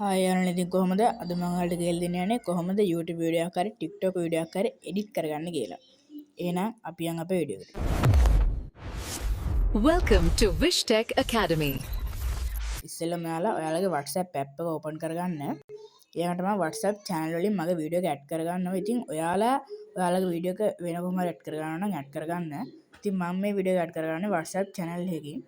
Hi යාළුවනේ ඉතින් කොහොමද අද මම ඔයාලට කියලා දෙන්න යන්නේ කොහොමද YouTube වීඩියෝ එකක් හරි TikTok වීඩියෝ එකක් හරි එඩිට් කරගන්න කියලා. එහෙනම් අපි යන් අපේ වීඩියෝ එකට. Welcome to Vishtech Academy. ඉස්සෙල්ලාම ඔයාලගේ WhatsApp app එක open කරගන්න. ඊළඟට මම WhatsApp channel වලින් මගේ වීඩියෝ එක add කරගන්නවා. ඉතින් ඔයාලගේ වීඩියෝ එක වෙන කොහොම hරි add කරගන්නවා නම් add කරගන්න. ඉතින් මම මේ වීඩියෝ එක add කරගන්නේ WhatsApp channel එකකින්.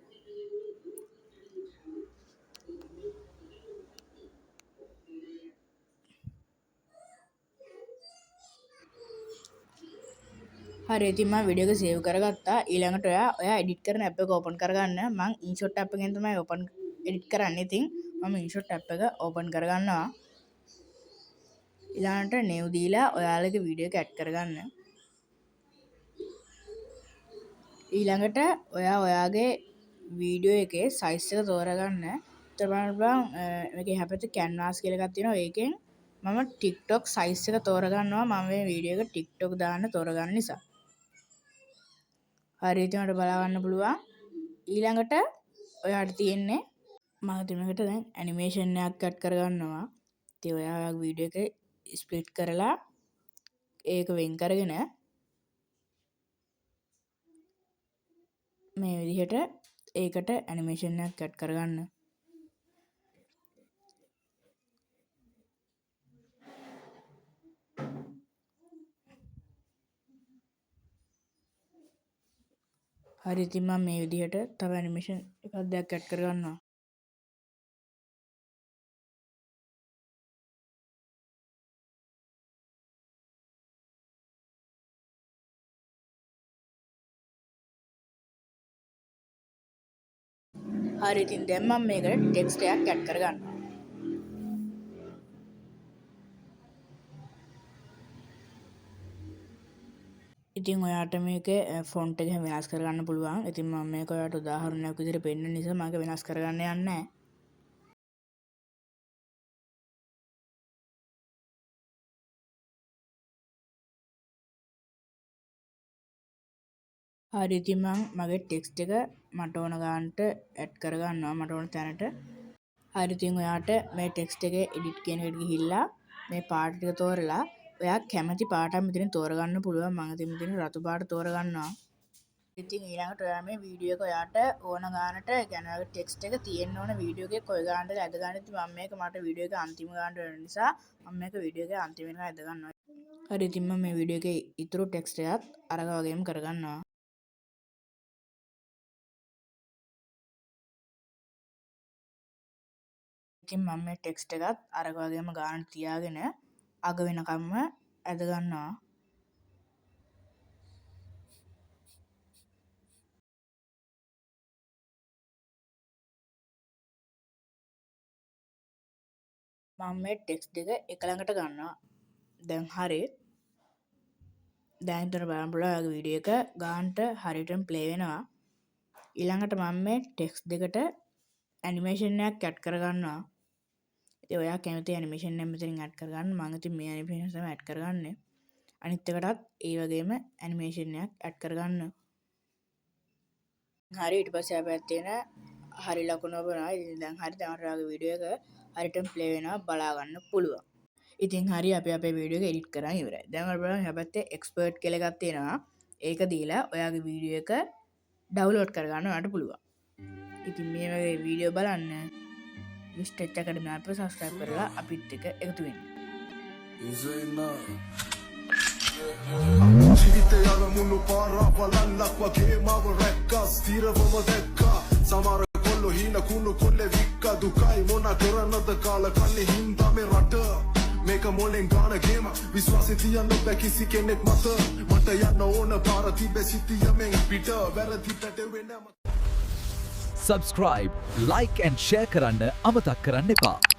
හරි ඉතින් මම වීඩියෝ එක සේව් කරගත්තා. ඊළඟට ඔයා එඩිට් කරන app එක open කරගන්න. මම InShot app එකෙන් තමයි එඩිට් කරන්නේ. ඉතින් මම InShot app එක open කරගන්නවා. ඊළඟට new දීලා ඔයාලගේ වීඩියෝ එක add කරගන්න. ඊළඟට ඔයාගේ වීඩියෝ එකේ size එක තෝරගන්න. මේකේ හැපැත්තේ canvas කියලා එකක් තියෙනවා. ඒකෙන් මම TikTok size එක තෝරගන්නවා. මම මේ වීඩියෝ එක TikTok දාන්න තෝරගන්න නිසා. හරි ඉතින් ඔයාලට බලා ගන්න පුළුවන්. ඊළඟට ඔයාලට තියෙන්නේ මම මේකට දැන් ඇනිමේෂන් එකක් ඇඩ් කරගන්නවා. ඉතින් ඔයාගේ වීඩියෝ එක ස්ප්ලිට් කරලා ඒක වෙන් කරගෙන මේ විදිහට ඒකට ඇනිමේෂන් එකක් ඇඩ් කරගන්න. හරි ඉතින් මම මේ විදිහට තව ඇනිමේෂන් එකක් දෙයක් ඇඩ් කරගන්නවා. හරි ඉතින් දැන් මම මේකට ටෙක්ස්ට් එකක් ඇඩ් කරගන්නවා. ඉතින් ඔයාට මේකේ ෆොන්ට් එක වෙනස් කරගන්න පුළුවන්. ඉතින් මම මේක ඔයාට උදාහරණයක් විදිහට පෙන්නන නිසා මම වෙනස් කරගන්න යන්නේ නැහැ. හරි ඉතින් මම මගේ ටෙක්ස්ට් එක මට ඕන ගන්නට ඇඩ් කරගන්නවා මට ඕන තැනට. හරි ඉතින් ඔයාට මේ ටෙක්ස්ට් එකේ එඩිට් කියන එකට ගිහිල්ලා මේ පාට ටික තෝරලා ඔයා කැමති පාටක් මෙතනින් තෝරගන්න පුළුවන්. මම ඉතින් මෙතන රතු පාට තෝරගන්නවා. ඉතින් ඊළඟට ඔයා මේ වීඩියෝ එක ඔයාට ඕන ගානට يعني ඔයාගේ ටෙක්ස්ට් එක තියෙන්න ඕන වීඩියෝ එකේ කොයි ගානටද ඇද ගන්න. ඉතින් මම මේක මට වීඩියෝ එක අන්තිම ගානට වෙන නිසා මම මේක වීඩියෝ එකේ අන්තිම වෙනකන් ඇද ගන්නවා. හරි ඉතින් මම මේ වීඩියෝ එකේ ඊතුරු ටෙක්ස්ට් එකත් අරක වගේම කරගන්නවා. ඉතින් මම මේ ටෙක්ස්ට් එකත් අරක වගේම ගානට තියාගෙන අග වෙනකම්ම ඇද ගන්නවා. මම මේ ටෙක්ස්ට් එක එක ළඟට ගන්නවා. දැන් හරි. දැන් ඉතින් බලන්න පුළුවන් ඔයාගේ වීඩියෝ එක ගානට හරියටම ප්ලේ වෙනවා. ඊළඟට මම මේ ටෙක්ස්ට් දෙකට ඇනිමේෂන් එකක් ඇඩ් කරගන්නවා. ඉතින් ඔයා කැමති ඇනිමේෂන් එක මෙතනින් ඇඩ් කරගන්න. මම ඉතින් මේ ඇනිමේෂන් එක තමයි ඇඩ් කරගන්නේ. අනිත් එකටත් ඒ වගේම ඇනිමේෂන් එකක් ඇඩ් කරගන්න. හරි ඊට පස්සේ ආපහු තියෙන හරි ලකුණ ඔබනවා. ඉතින් දැන් හරි දැන් ඔයාගේ වීඩියෝ එක හරියටම ප්ලේ වෙනවා බලා ගන්න පුළුවන්. ඉතින් හරි අපි අපේ වීඩියෝ එක එඩිට් කරන් ඉවරයි. දැන් ඔයාලා බලන්න හැබැයි එක්ස්පර්ට් කියලා එකක් තියෙනවා. ඒක දීලා ඔයාගේ වීඩියෝ එක ඩවුන්ලෝඩ් කරගන්න ඔයාලට පුළුවන්. ඉතින් මේ වගේ වීඩියෝ බලන්න Vishtech Academy app එක subscribe කරලා අපිත් එක්ක එකතු වෙන්න. ජීවිතය යන මුළු පාරක් වලල්ලක් වගේ මව රැක්කා ස්ථිරවම දැක්කා සමහර කොල්ලෝ හීන කුණු කොල්ලේ වික්කා දුකයි මොන කරන්නද කාල කන්නේ හින්දා මේ රට මේක මොලෙන් ගාන ගේම විශ්වාසය තියන්න බෑ කිසි කෙනෙක් මත මට යන්න ඕන පාර තිබෙ සිටියමෙන් පිට වැරදි පැටවෙන්නේ Subscribe, like and share කරන්න අමතක් කරන්න එපා.